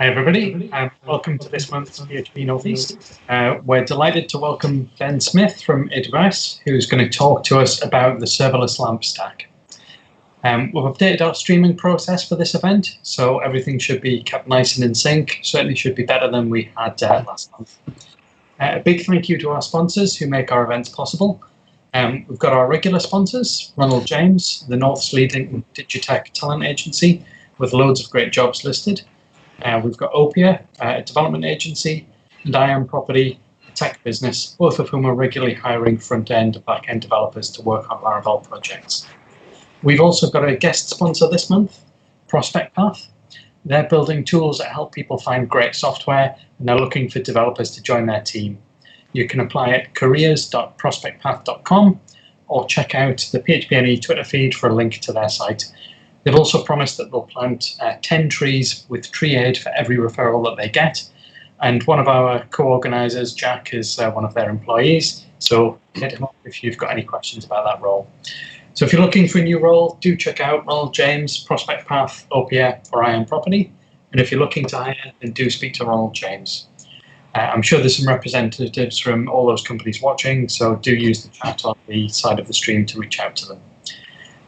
Hi everybody, welcome to this month's PHP Northeast. We're delighted to welcome Ben Smith from AWS, who's going to talk to us about the serverless Lambda stack. We've updated our streaming process for this event, so everything should be kept nice and in sync. Certainly should be better than we had last month. A big thank you to our sponsors who make our events possible. We've got our regular sponsors, Ronald James, the North's leading Digitech talent agency, with loads of great jobs listed. We've got Opia, a development agency, and IAM Property, a tech business, both of whom are regularly hiring front-end and back-end developers to work on Laravel projects. We've also got a guest sponsor this month, Prospect Path. They're building tools that help people find great software, and they're looking for developers to join their team. You can apply at careers.prospectpath.com or check out the PHPNE Twitter feed for a link to their site. They've also promised that they'll plant 10 trees with tree aid for every referral that they get. And one of our co-organizers, Jack, is one of their employees. So hit him up if you've got any questions about that role. So if you're looking for a new role, do check out Ronald James, Prospect Path, Opia, or IAM Property. And if you're looking to hire, then do speak to Ronald James. I'm sure there's some representatives from all those companies watching, so do use the chat on the side of the stream to reach out to them.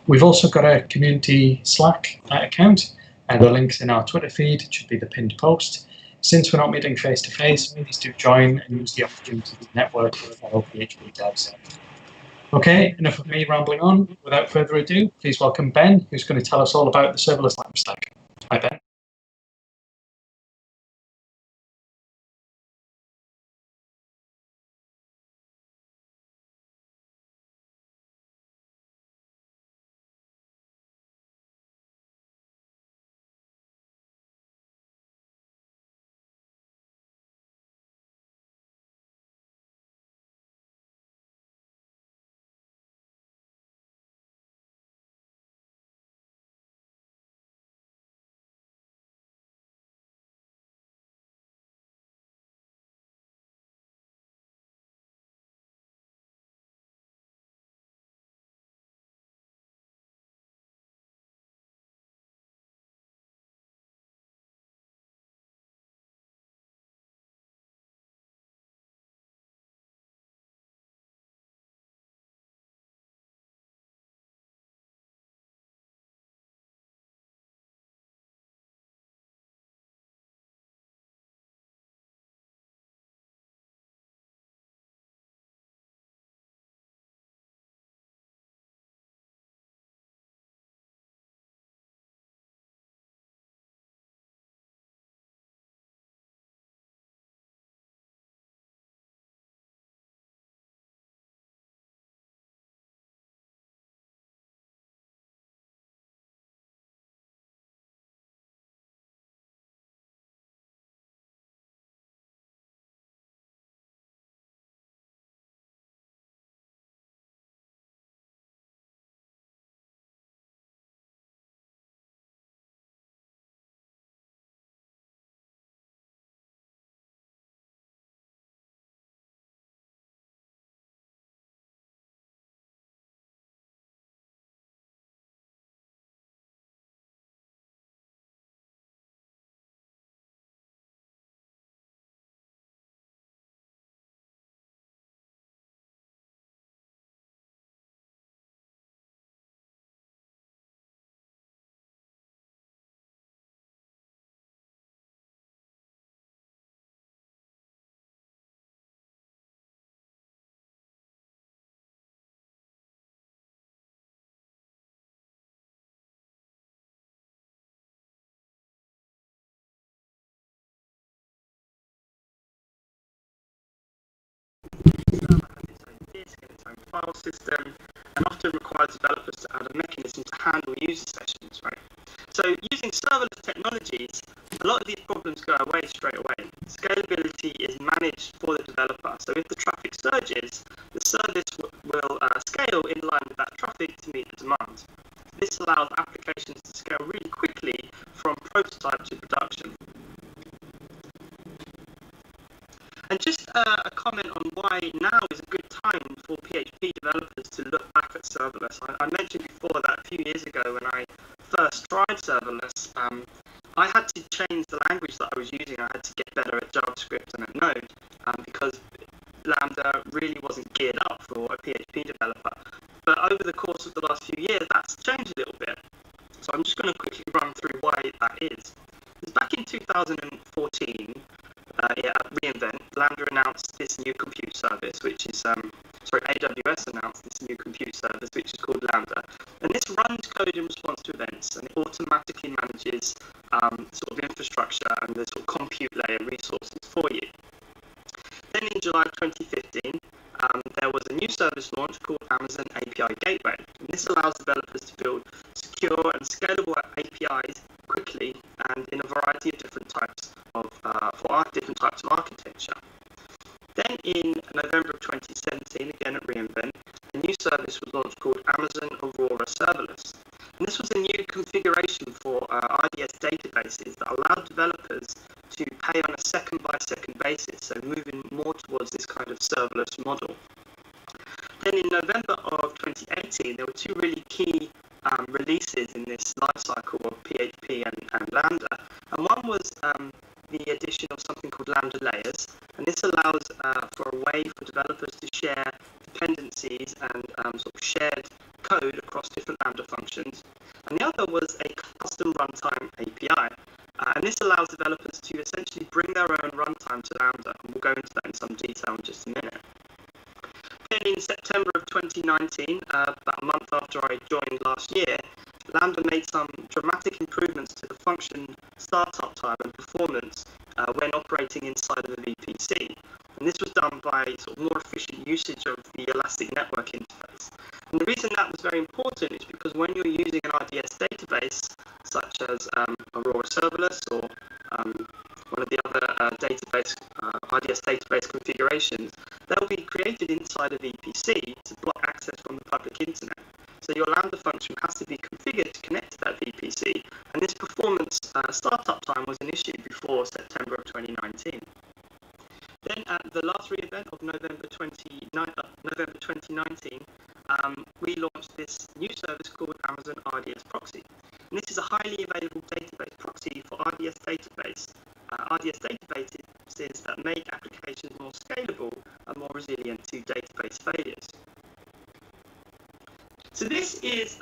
We've also got a community Slack account, and the link's in our Twitter feed. It should be the pinned post. Since we're not meeting face-to-face, please do join and use the opportunity to network with fellow PHP devs. Okay, enough of me rambling on. Without further ado, please welcome Ben, who's going to tell us all about the serverless Lambda stack. Hi, Ben. Its own file system, and often requires developers to add a mechanism to handle user sessions, right? So using serverless technologies, a lot of these problems go away straight away. Scalability is managed for the developer. So if the traffic surges, the service will scale in line with that traffic to meet the demand. This allows applications to scale really quickly from prototype to production. And just a comment on why now is a good time for PHP developers to look back at serverless. I mentioned before that a few years ago when I first tried serverless, I had to change the language that I was using. I had to get better at JavaScript and at Node because Lambda really wasn't geared up for a PHP developer. But over the course of the last few years, that's changed a little bit. So I'm just going to quickly run through why that is. Because back in 2014, at reInvent, Lambda announced this new compute service, which is, AWS announced this new compute service, which is called Lambda. And this runs code in response to events, and it automatically manages sort of infrastructure and the sort of compute layer resources for you. Then in July 2015, there was a new service launch called Amazon API Gateway. And this allows developers to build secure and scalable APIs quickly and in a variety of different types of different types of architecture. Then in November of 2017, again at reInvent, a new service was launched called Amazon Aurora Serverless. And this was a new configuration for RDS databases that allowed developers to pay on a second-by-second basis, so moving more towards this kind of serverless model. Then in November of 2018, there were two really key releases in this lifecycle of PHP and Lambda. And one was the addition of something called Lambda layers. And this allows for a way for developers to share dependencies and sort of shared code across different Lambda functions. And the other was a custom runtime API. And this allows developers to essentially bring their own runtime to Lambda. And we'll go into that in some detail in just a minute. Then in September of 2019, about a month after I joined last year, Lambda made some dramatic improvements to the function startup time and performance when operating inside of a VPC. And this was done by sort of more efficient usage of the Elastic Network interface. And the reason that was very important is because when you're using an RDS database, such as Aurora Serverless or one of the other RDS database configurations, they'll be created inside a VPC to block access from the public internet. So your Lambda function has to be configured to connect to that VPC, and this performance startup time was an issue before September of 2019. Then at the last reInvent of November 2019, we launched this new service called Amazon RDS Proxy. And this is a highly available database proxy for RDS databases that make applications more scalable and more resilient to database failures. So this is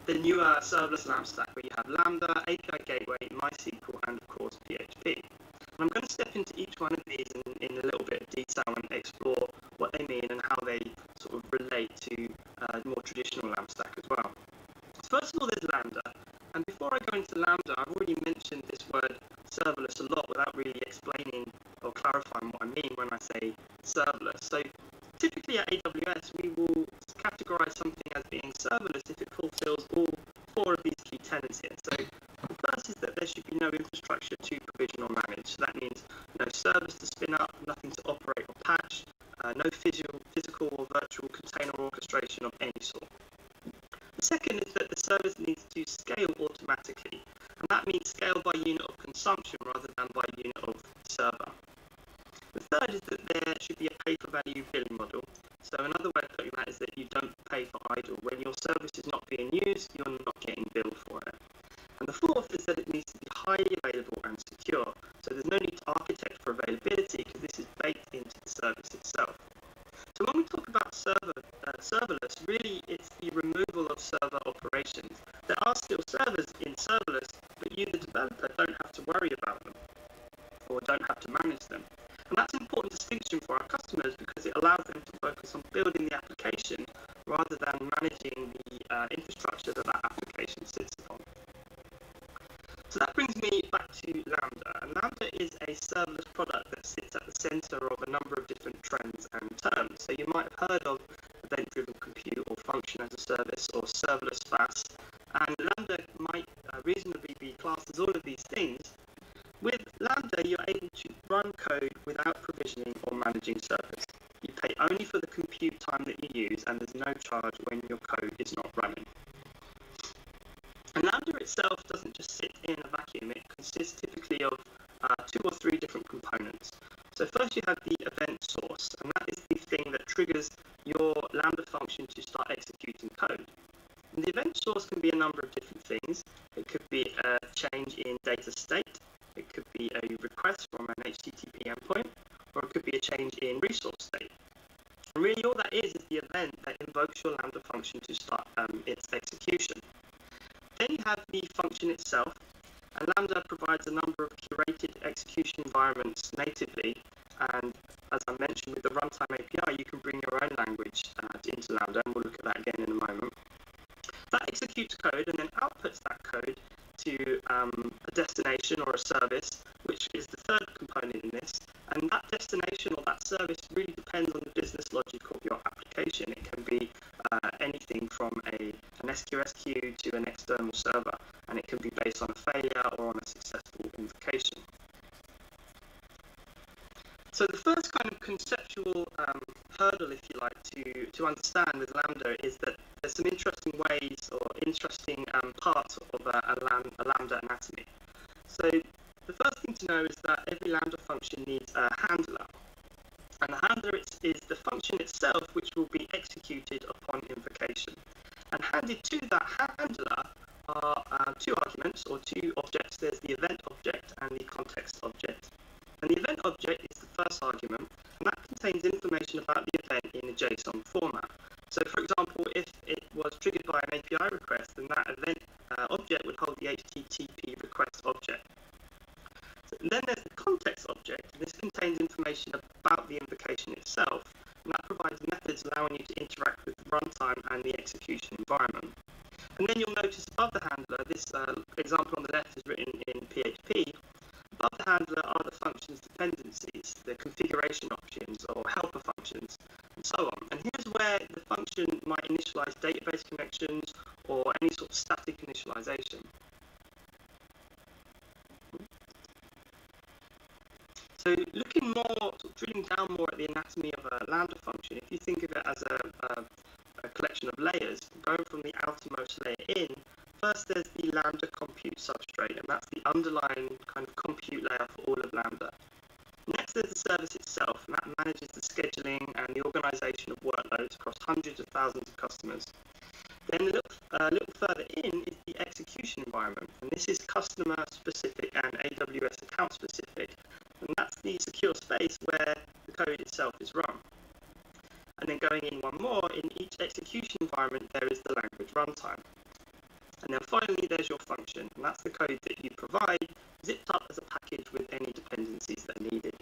the newer serverless LAMP stack, where you have Lambda, API Gateway, MySQL, and of course PHP. And I'm going to step into each one of these in a little bit of detail and explore what they mean and how they sort of relate to more traditional LAMP stack as well. So first of all, there's Lambda. And before I go into Lambda, I've already mentioned this word serverless a lot without really explaining or clarifying what I mean when I say serverless. So typically at AWS, we will categorize something as being serverless if it fulfills all four of these key tenets here. So the first is that there should be no infrastructure to provision or manage. So that means no servers to spin up, nothing to operate or patch, no physical or virtual container orchestration of any sort. The second is that the service needs to scale automatically, and that means scale by unit of consumption rather than by unit of server. The third is that there should be a pay-for-value billing model. So another way of putting that is that you don't pay for idle. When your service is not being used, you're not getting billed for it. And the fourth is that it needs to be highly available and secure. So there's no need to architect for availability because this is baked into the service itself. So when we talk about serverless, really it's the removal of server operations. There are still servers in serverless, but you, the developer, don't have to worry about them or don't have to manage them. And that's an important distinction for our customers because it allows them to focus on building the application rather than managing the infrastructure that application sits upon. So that brings me back to Lambda. And Lambda is a serverless product that sits at the center of a number of different trends and terms. So you might have heard of event-driven compute or function as a service or serverless fast. And Lambda might reasonably be classed as all of these things. With Lambda, you're able to run code without provisioning or managing servers. You pay only for the compute time that you use, and there's no charge when your code is not running. And Lambda itself doesn't just sit in a vacuum. It consists typically of 2 or 3 different components. So first you have the event source, and that is the thing that triggers your Lambda function to start executing code. And the event source can be a number of different things. It could be a change in data be a request from an HTTP endpoint, or it could be a change in resource state. And really all that is the event that invokes your Lambda function to start its execution. Then you have the function itself, and Lambda provides a number of curated execution environments natively, and as I mentioned with the runtime API, you can bring your own language into Lambda, and we'll look at that again in a moment. That executes code and then outputs that code to a destination or a service, which is the third component in this. And that destination or that service really depends on the business logic of your application. It can be anything from an SQS queue to an external server, and it can be based on a failure or on a successful invocation. So the first kind of conceptual hurdle, if you like, to understand with Lambda is that there's some interesting ways or interesting parts of a Lambda anatomy. So the first thing to know is that every Lambda function needs a handler. And the handler is the function itself which will be executed upon invocation. And handed to that handler are two arguments or two objects. There's the event object and the context object. And the event object is the first argument, and that contains information about the event in a JSON format. So for example, if it was triggered by an API request, then that event object would hold the HTTP request object. So, and then there's the context object, and this contains information about the invocation itself, and that provides methods allowing you to interact with the runtime and the execution environment. And then you'll notice above the handler, this example on the left is written in PHP. Above the handler are the function's dependencies, the configuration options or helper functions, and so on. And here's where the function might initialize database connections or any sort of static initialization. So looking more, sort of drilling down more at the anatomy of a Lambda function, if you think of it as a collection of layers, going from the outermost layer in, first there's the Lambda compute substrate, and that's the underlying kind of compute layer for all of Lambda. Next there's the service itself, and that manages the scheduling and the organization of workloads across hundreds of thousands of customers. Then a little further in is the execution environment, and this is customer specific and AWS account specific, and that's the secure space where the code itself is run. And then going in one more, in each execution environment there is the language runtime. And then finally there's your function, and that's the code that you provide zipped up as a package with any dependencies that are needed.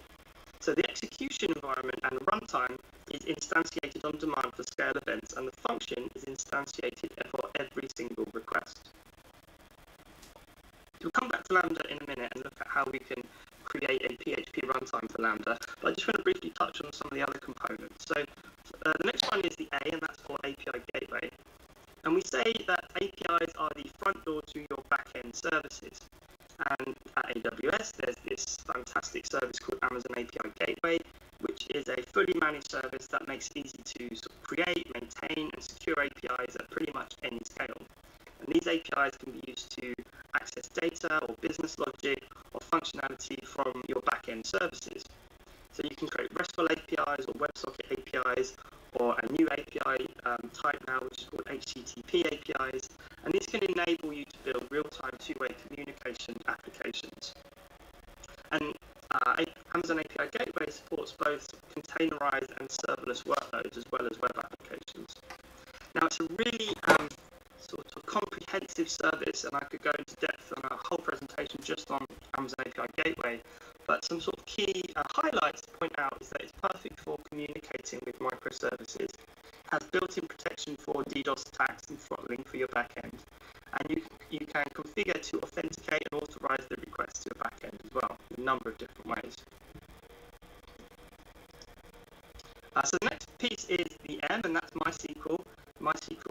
So the execution environment and the runtime is instantiated on demand for scale events, and the function is instantiated for every single request. We'll come back to Lambda in a minute and look at how we can create a PHP runtime for Lambda, but I just want to briefly touch on some of the other components. So the next one is the A, and that's for API gateway. And we say that APIs are the front door to your back-end services. And at AWS, there's this fantastic service called Amazon API Gateway, which is a fully managed service that makes it easy to sort of create, maintain, and secure APIs at pretty much any scale. And these APIs can be used to access data or business logic or functionality from your back-end services. So you can create RESTful APIs or WebSocket APIs, or a new API type now, which is called HTTP APIs, and these can enable you to build real-time two-way communication applications. And Amazon API Gateway supports both containerized and serverless workloads as well as web applications. Now it's a really sort of comprehensive service, and I could go into depth on a whole presentation just on Amazon API Gateway, but some sort of key highlights to point out is that it's perfect for communicating with microservices, has built-in protection for DDoS attacks and throttling for your backend, and you can configure to authenticate and authorize the request to your backend as well in a number of different ways. So the next piece is the M, and that's MySQL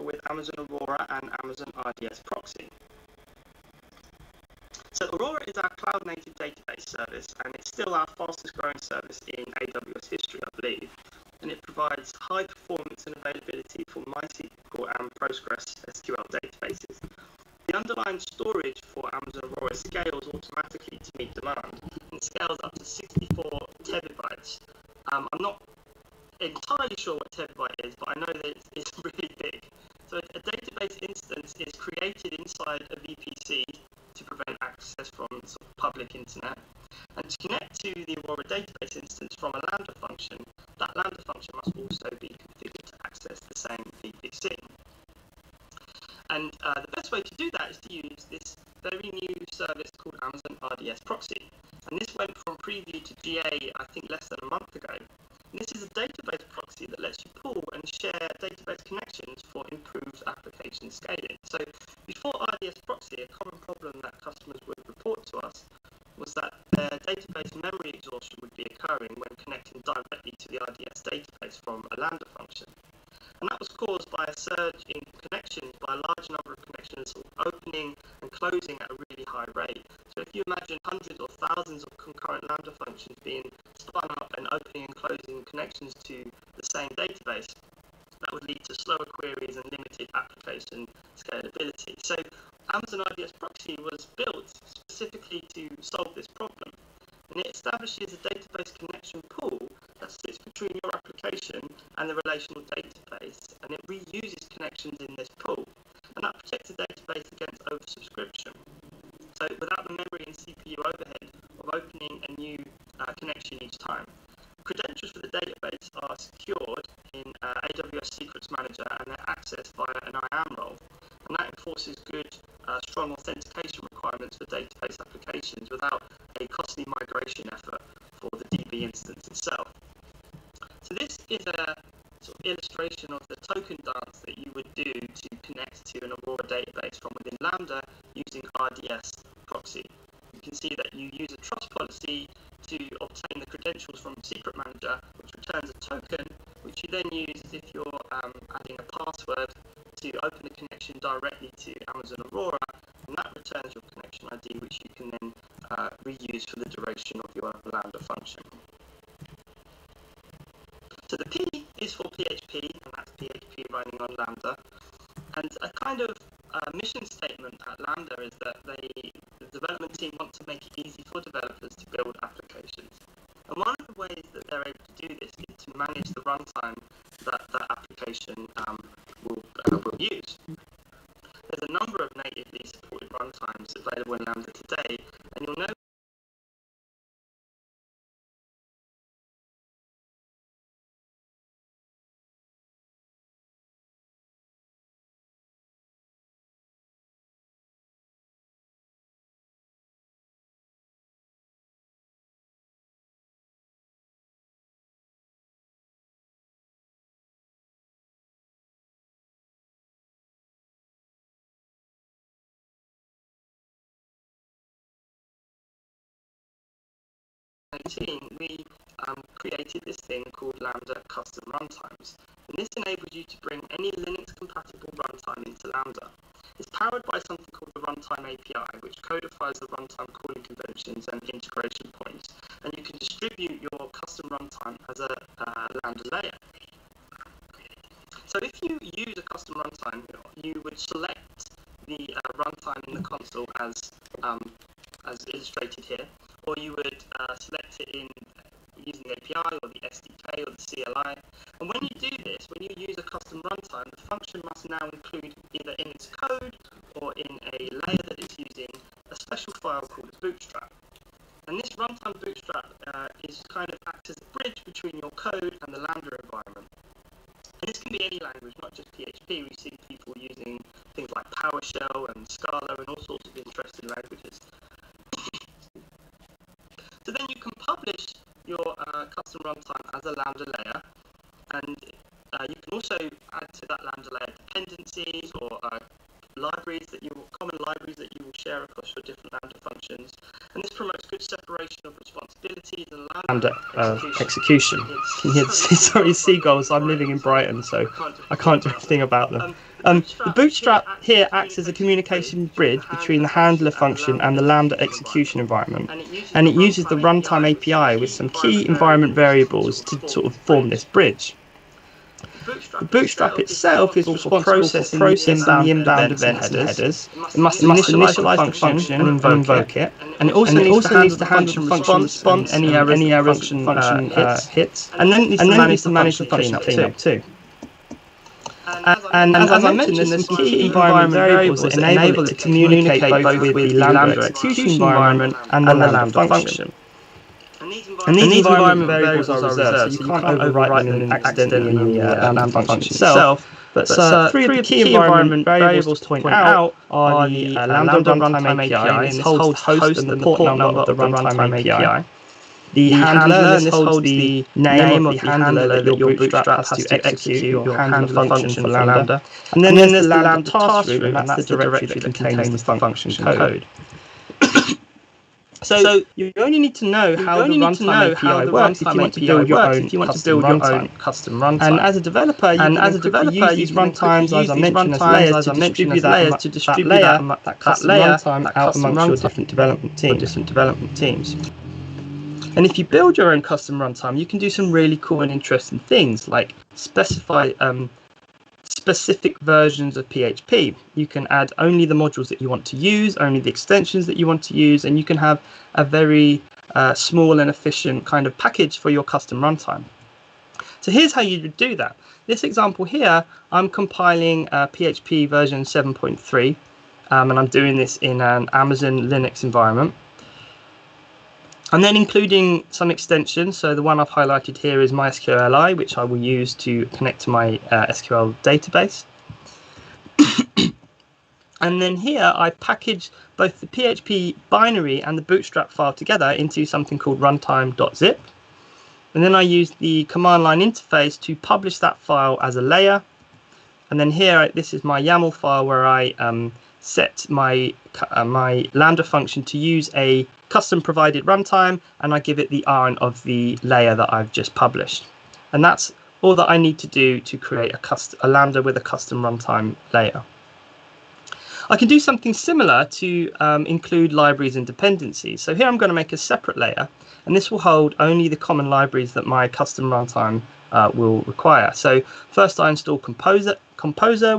with Amazon Aurora and Amazon RDS Proxy. So Aurora is our cloud-native database service, and it's still our fastest growing service in AWS history, I believe. And it provides high performance and availability for MySQL and Postgres SQL databases. The underlying storage for Amazon Aurora scales automatically to meet demand, and scales up to 64 terabytes. I'm not entirely sure what terabyte is, but I know that it's really big. So a database instance is created inside a VPC to prevent access from the sort of public internet, And to connect to the Aurora database instance from a Lambda function, that Lambda function must also be configured to access the same VPC. And the best way to do that is to use this very new service called Amazon RDS Proxy. And this went from preview to GA, I think, less than a month ago. And this is a database proxy that lets you pull and share database connections for improved application scaling. So before RDS Proxy, a common problem that customers would report to us was that their database memory exhaustion would be occurring when connecting directly to the RDS database from a Lambda function. And that was caused by a surge in connections, by a large number of connections opening and closing at a really high rate. So if you imagine hundreds or thousands of concurrent Lambda functions being spun up and opening and closing connections to the same database, that would lead to slower queries and limited application scalability. So Amazon RDS Proxy was built specifically to solve this problem. And it establishes a database connection pool that sits between your application and the relational database, and it reuses connections in this pool. And that protects the database against oversubscription. So without the memory and CPU overhead of opening a new connection each time. Credentials for the database are secured in AWS Secrets Manager, and they're accessed via an IAM role. And that enforces good, strong authentication requirements for database applications without a costly migration effort for the DB instance itself. So this is a sort of illustration of the token dance that you would do to connect to an Aurora database from within Lambda using RDS Proxy. You can see that you use a trust policy to obtain the credentials from the Secret Manager, which returns a token, which you then use as if you're adding a password to open a connection directly to Amazon Aurora, and that returns your connection ID, which you can then reuse for the duration of your Lambda function. So the P is for PHP, and that's PHP running on Lambda. And a kind of mission statement at Lambda is that the development team want to make it easy for developers to build applications. And one of the ways that they're able to do this is to manage the runtime that that application will use. There's a number of natively supported runtimes available in Lambda today, and you'll know we created this thing called Lambda Custom Runtimes. And this enables you to bring any Linux-compatible runtime into Lambda. It's powered by something called the Runtime API, which codifies the runtime calling conventions and integration points. And you can distribute your custom runtime as a Lambda layer. So if you use a custom runtime, you would select the runtime in the console as illustrated here, or you would select it in using the API or the SDK or the CLI. And when you do this, when you use a custom runtime, the function must now include either in its code or in a layer that it's using a special file called Bootstrap. And this runtime Bootstrap is kind of acts as a bridge between your code and the Lambda environment. And this can be any language, not just PHP. We see people using things like PowerShell and Scala and all sorts of interesting languages. So then you can publish your custom runtime as a Lambda layer, and you can also add to that Lambda layer dependencies or common libraries that you will share across your different Lambda functions. And this promotes good separation of responsibilities and Lambda execution. Can you hear sorry, seagulls? I'm living in Brighton, so I can't do anything about them. The Bootstrap here acts as a communication bridge between the handler function and the Lambda execution environment, and it uses the runtime API with some key environment variables to sort of form this bridge. The Bootstrap itself is responsible for processing the inbound events and headers. It must initialize the function and invoke it, and it also needs to handle the function response and any errors function hits, and then it needs to manage the function cleanup too. And as And as I mentioned, there's some key environment variables that enable it to communicate both with the Lambda execution environment and the Lambda function. And these environment variables are reserved, so you can't overwrite them accidentally in the Lambda function itself. But three of the key environment variables to point out are the Lambda runtime API, and this holds the host and the port number of the runtime API. The handler, and this holds the name of the handler that your Bootstrap has to execute your handler function for Lambda. And then there's the Lambda task root, and that's the directory that contains the function code. So you only need to know how the runtime API works if you want to build your own custom runtime. And as a developer, you use these runtimes, as I mentioned, as layers to distribute that custom runtime out amongst your different development teams. And if you build your own custom runtime, you can do some really cool and interesting things, like specify specific versions of PHP. You can add only the modules that you want to use, only the extensions that you want to use, and you can have a very small and efficient kind of package for your custom runtime. So here's how you would do that. This example here, I'm compiling PHP version 7.3, and I'm doing this in an Amazon Linux environment. And then including some extensions. So the one I've highlighted here is MySQLi, which I will use to connect to my SQL database. And then here I package both the PHP binary and the Bootstrap file together into something called runtime.zip. And then I use the command line interface to publish that file as a layer. And then here, this is my YAML file where I set my Lambda function to use a custom provided runtime, and I give it the RN of the layer that I've just published. And that's all that I need to do to create a Lambda with a custom runtime layer. I can do something similar to include libraries and dependencies. So here I'm going to make a separate layer, and this will hold only the common libraries that my custom runtime will require. So first I install Composer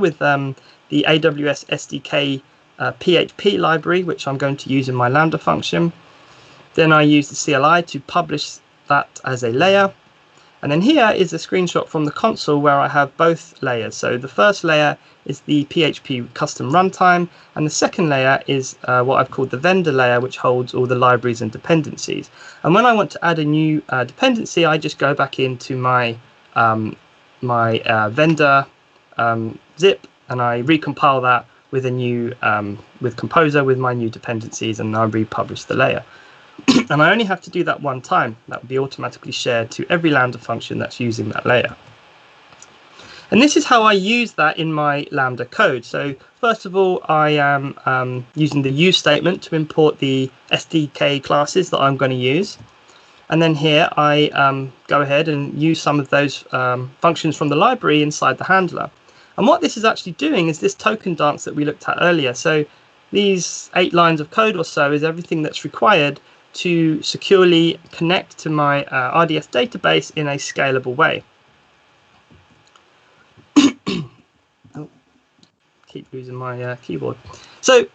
with the AWS SDK PHP library, which I'm going to use in my Lambda function. Then I use the CLI to publish that as a layer. And then here is a screenshot from the console where I have both layers. So the first layer is the PHP custom runtime, and the second layer is what I've called the vendor layer, which holds all the libraries and dependencies. And when I want to add a new dependency, I just go back into my vendor zip, and I recompile that with a new with Composer with my new dependencies, and I republish the layer. And I only have to do that one time. That will be automatically shared to every Lambda function that's using that layer. And this is how I use that in my Lambda code. So first of all, I am using the use statement to import the SDK classes that I'm going to use. And then here I go ahead and use some of those functions from the library inside the handler. And what this is actually doing is this token dance that we looked at earlier. So these 8 lines of code or so is everything that's required to securely connect to my RDS database in a scalable way. Oh, keep losing my keyboard. So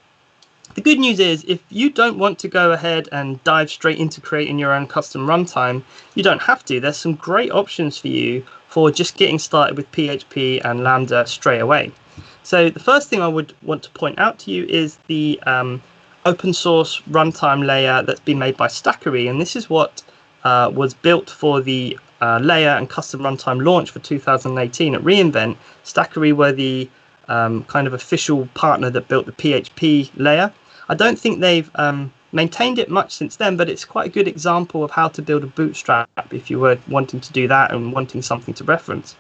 the good news is, if you don't want to go ahead and dive straight into creating your own custom runtime, you don't have to. There's some great options for you for just getting started with PHP and Lambda straight away. So the first thing I would want to point out to you is the open source runtime layer that's been made by Stackery, and this is what was built for the layer and custom runtime launch for 2018 at reInvent. Stackery were the kind of official partner that built the PHP layer. I don't think they've maintained it much since then, but it's quite a good example of how to build a Bootstrap if you were wanting to do that and wanting something to reference.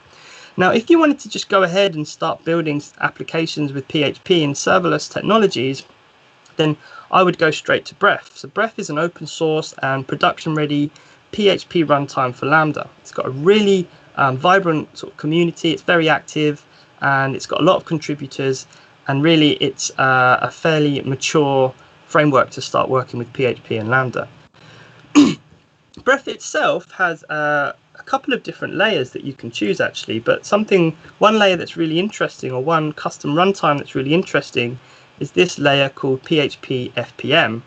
Now, if you wanted to just go ahead and start building applications with PHP and serverless technologies, then I would go straight to Bref. So Bref is an open source and production ready PHP runtime for Lambda. It's got a really vibrant sort of community. It's very active, and it's got a lot of contributors, and really it's a fairly mature framework to start working with PHP and Lambda. Bref itself has a couple of different layers that you can choose actually, but one layer that's really interesting, or one custom runtime that's really interesting, is this layer called PHP FPM.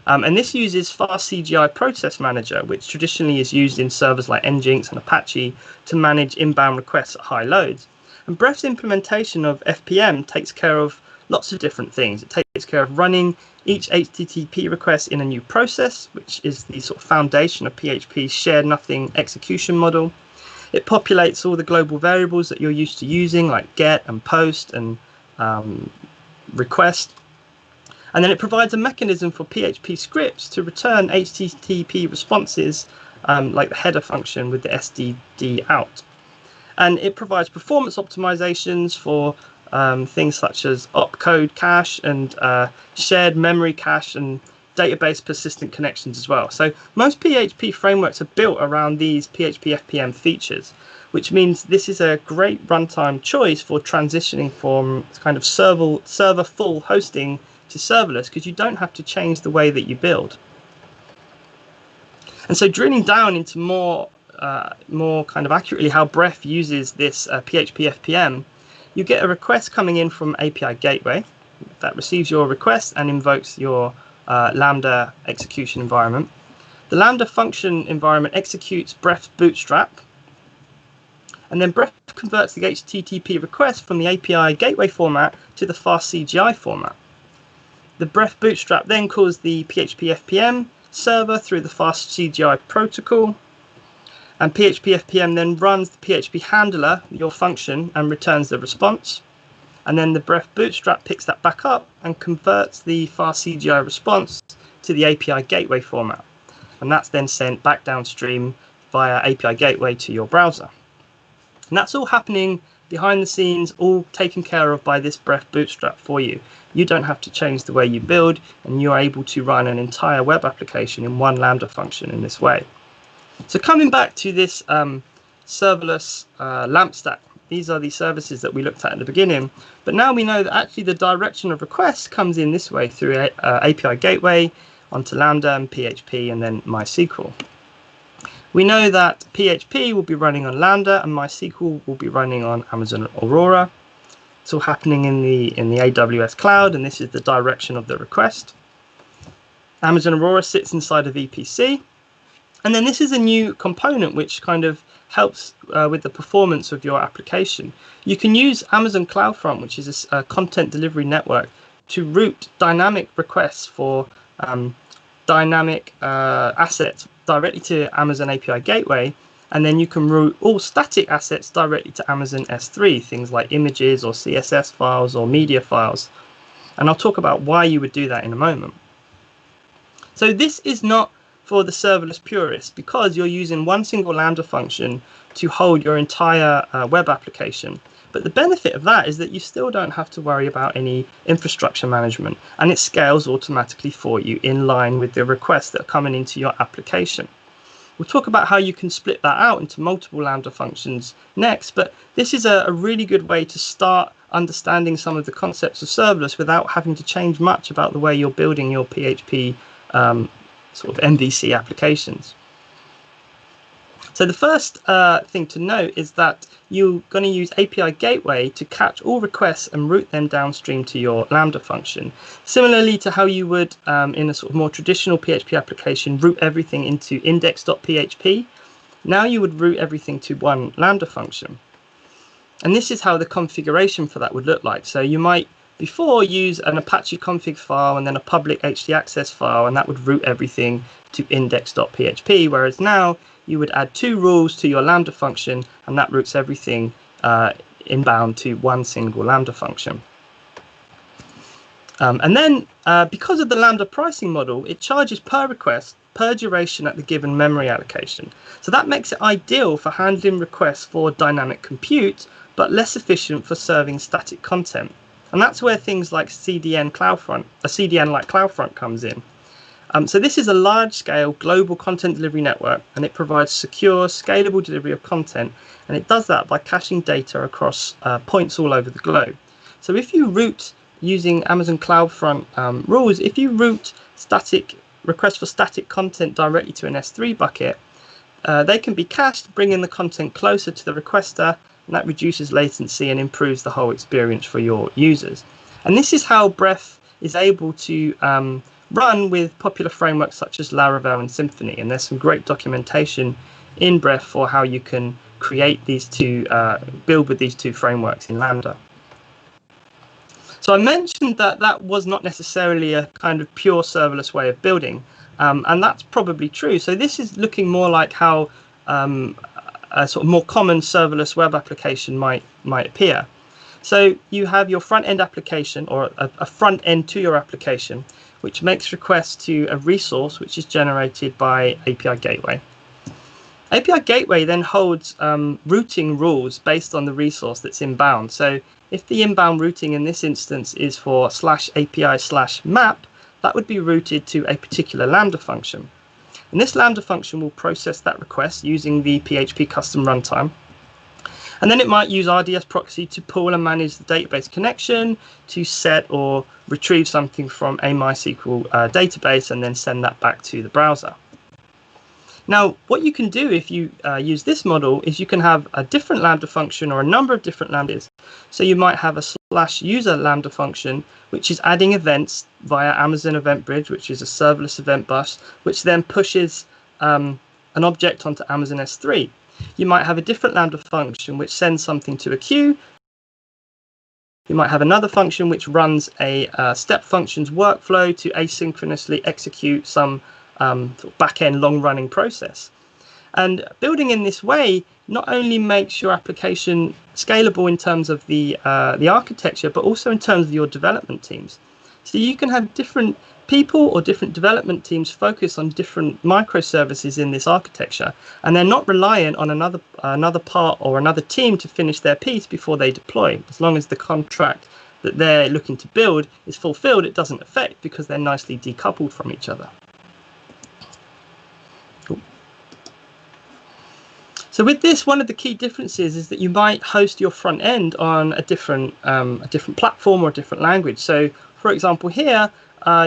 And this uses Fast CGI Process Manager, which traditionally is used in servers like Nginx and Apache to manage inbound requests at high loads. And Breph's implementation of FPM takes care of lots of different things. It takes care of running each HTTP request in a new process, which is the sort of foundation of PHP's shared nothing execution model. It populates all the global variables that you're used to using, like get and post and request. And then it provides a mechanism for PHP scripts to return HTTP responses, like the header function with the STD out. And it provides performance optimizations for things such as opcode cache and shared memory cache and database persistent connections as well. So most PHP frameworks are built around these PHP FPM features, which means this is a great runtime choice for transitioning from kind of server full hosting to serverless, because you don't have to change the way that you build. And so drilling down into more kind of accurately how Bref uses this PHP FPM, you get a request coming in from API Gateway that receives your request and invokes your Lambda execution environment. The Lambda function environment executes Bref's bootstrap, and then Bref converts the HTTP request from the API Gateway format to the fast CGI format. The Bref bootstrap then calls the PHP FPM server through the fast CGI protocol, and PHP FPM then runs the PHP handler, your function, and returns the response. And then the Bref bootstrap picks that back up and converts the fast CGI response to the API Gateway format. And that's then sent back downstream via API Gateway to your browser. And that's all happening behind the scenes, all taken care of by this Bref bootstrap for you. You don't have to change the way you build, and you're able to run an entire web application in one Lambda function in this way. So coming back to this serverless LAMP stack, these are the services that we looked at the beginning, but now we know that actually the direction of requests comes in this way through API Gateway onto Lambda and PHP and then MySQL. We know that PHP will be running on Lambda and MySQL will be running on Amazon Aurora. It's all happening in the AWS cloud, and this is the direction of the request. Amazon Aurora sits inside of VPC. And then this is a new component which kind of helps with the performance of your application. You can use Amazon CloudFront, which is a content delivery network, to route dynamic requests for dynamic assets directly to Amazon API Gateway. And then you can route all static assets directly to Amazon S3, things like images or CSS files or media files. And I'll talk about why you would do that in a moment. So this is not for the serverless purists, because you're using one single Lambda function to hold your entire web application. But the benefit of that is that you still don't have to worry about any infrastructure management, and it scales automatically for you in line with the requests that are coming into your application. We'll talk about how you can split that out into multiple Lambda functions next, but this is a really good way to start understanding some of the concepts of serverless without having to change much about the way you're building your PHP sort of MVC applications. So the first thing to note is that you're going to use API Gateway to catch all requests and route them downstream to your Lambda function. Similarly to how you would, in a sort of more traditional PHP application, route everything into index.php, now you would route everything to one Lambda function. And this is how the configuration for that would look like. So you might before use an Apache config file and then a public htaccess file, and that would route everything to index.php, whereas now you would add two rules to your Lambda function, and that routes everything inbound to one single Lambda function. And then because of the Lambda pricing model, it charges per request per duration at the given memory allocation. So that makes it ideal for handling requests for dynamic compute, but less efficient for serving static content. And that's where things like CDN like CloudFront comes in. So this is a large-scale global content delivery network, and it provides secure, scalable delivery of content, and it does that by caching data across points all over the globe. So if you route using Amazon CloudFront rules, if you route static requests for static content directly to an S3 bucket, they can be cached, bringing the content closer to the requester, and that reduces latency and improves the whole experience for your users. And this is how Bref is able to run with popular frameworks such as Laravel and Symfony. And there's some great documentation in Bref for how you can create these two, build with these two frameworks in Lambda. So I mentioned that that was not necessarily a kind of pure serverless way of building, and that's probably true. So this is looking more like how a sort of more common serverless web application might appear. So you have your front end application, or a front end to your application, which makes requests to a resource which is generated by API Gateway. API Gateway then holds routing rules based on the resource that's inbound. So if the inbound routing in this instance is for /API/map, that would be routed to a particular Lambda function. And this Lambda function will process that request using the PHP custom runtime. And then it might use RDS proxy to pull and manage the database connection, to set or retrieve something from a MySQL database, and then send that back to the browser. Now, what you can do if you use this model is you can have a different Lambda function or a number of different Lambdas. So you might have a /user Lambda function, which is adding events via Amazon Event Bridge, which is a serverless event bus, which then pushes an object onto Amazon S3. You might have a different Lambda function which sends something to a queue. You might have another function which runs a step functions workflow to asynchronously execute some sort of back-end long-running process. And building in this way not only makes your application scalable in terms of the architecture, but also in terms of your development teams. So you can have different people or different development teams focus on different microservices in this architecture, and they're not reliant on another part or another team to finish their piece before they deploy. As long as the contract that they're looking to build is fulfilled, it doesn't affect, because they're nicely decoupled from each other. Cool. So with this, one of the key differences is that you might host your front end on a different platform or a different language. So for example here,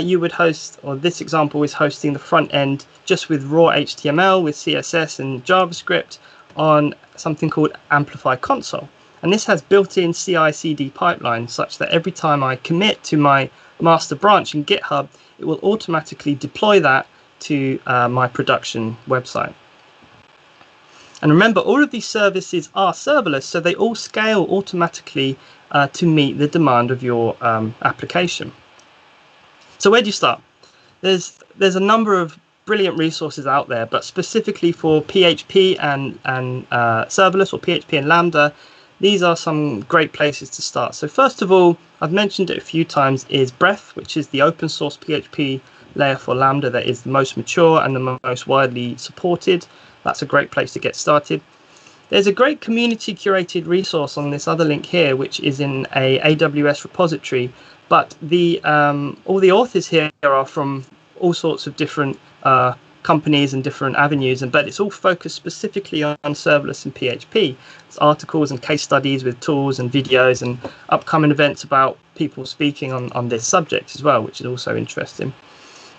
you would host, or this example is hosting the front end just with raw HTML, with CSS and JavaScript on something called Amplify Console. And this has built-in CI/CD pipelines such that every time I commit to my master branch in GitHub, it will automatically deploy that to my production website. And remember, all of these services are serverless, so they all scale automatically to meet the demand of your application. So where do you start? There's a number of brilliant resources out there, but specifically for PHP and serverless, or PHP and Lambda, these are some great places to start. So first of all, I've mentioned it a few times, is Breath, which is the open source PHP layer for Lambda that is the most mature and the most widely supported. That's a great place to get started. There's a great community curated resource on this other link here, which is in a AWS repository, but all the authors here are from all sorts of different companies and different avenues, but it's all focused specifically on serverless and PHP. It's articles and case studies with tools and videos and upcoming events about people speaking on this subject as well, which is also interesting.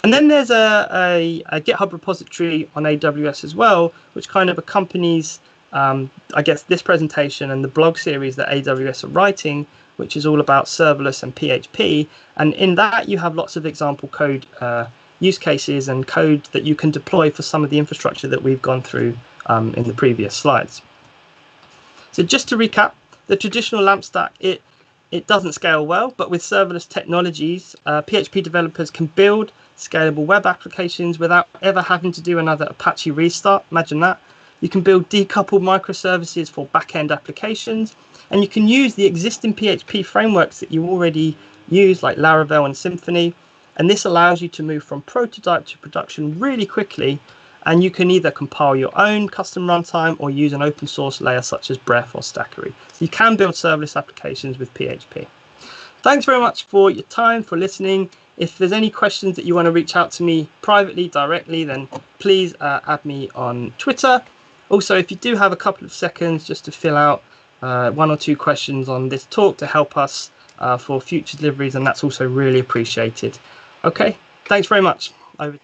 And then there's a GitHub repository on AWS as well, which kind of accompanies, I guess, this presentation and the blog series that AWS are writing, which is all about serverless and PHP. And in that, you have lots of example code use cases and code that you can deploy for some of the infrastructure that we've gone through in the previous slides. So just to recap, the traditional LAMP stack, it doesn't scale well, but with serverless technologies, PHP developers can build scalable web applications without ever having to do another Apache restart. Imagine that. You can build decoupled microservices for back-end applications, and you can use the existing PHP frameworks that you already use, like Laravel and Symfony. And this allows you to move from prototype to production really quickly. And you can either compile your own custom runtime or use an open source layer such as Breath or Stackery. So you can build serverless applications with PHP. Thanks very much for your time, for listening. If there's any questions that you want to reach out to me privately, directly, then please add me on Twitter. Also, if you do have a couple of seconds just to fill out 1 or 2 questions on this talk to help us for future deliveries, and that's also really appreciated. Okay, thanks very much. Over.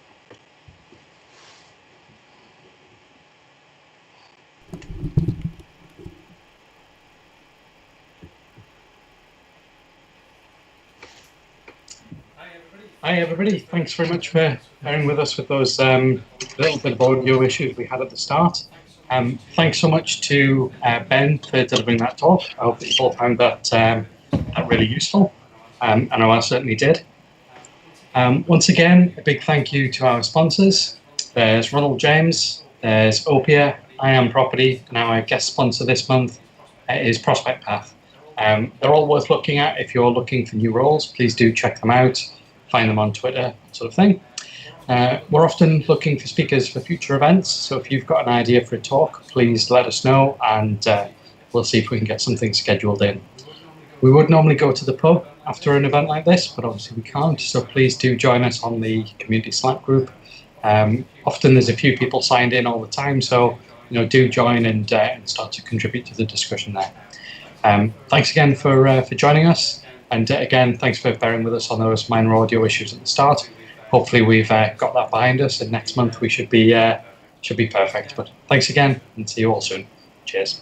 Hi everybody, thanks very much for bearing with us with those little bit of audio issues we had at the start. Thanks so much to Ben for delivering that talk. I hope that you all found that really useful, and I certainly did. Once again, a big thank you to our sponsors. There's Ronald James, there's Opia, I Am Property, and our guest sponsor this month is Prospect Path. They're all worth looking at. If you're looking for new roles, please do check them out, find them on Twitter, that sort of thing. We're often looking for speakers for future events, so if you've got an idea for a talk, please let us know, and we'll see if we can get something scheduled in. We would normally go to the pub after an event like this, but obviously we can't, so please do join us on the community Slack group. Often there's a few people signed in all the time, so do join and start to contribute to the discussion there. Thanks again for joining us, and again, thanks for bearing with us on those minor audio issues at the start. Hopefully we've got that behind us, and next month we should be perfect. But thanks again, and see you all soon. Cheers.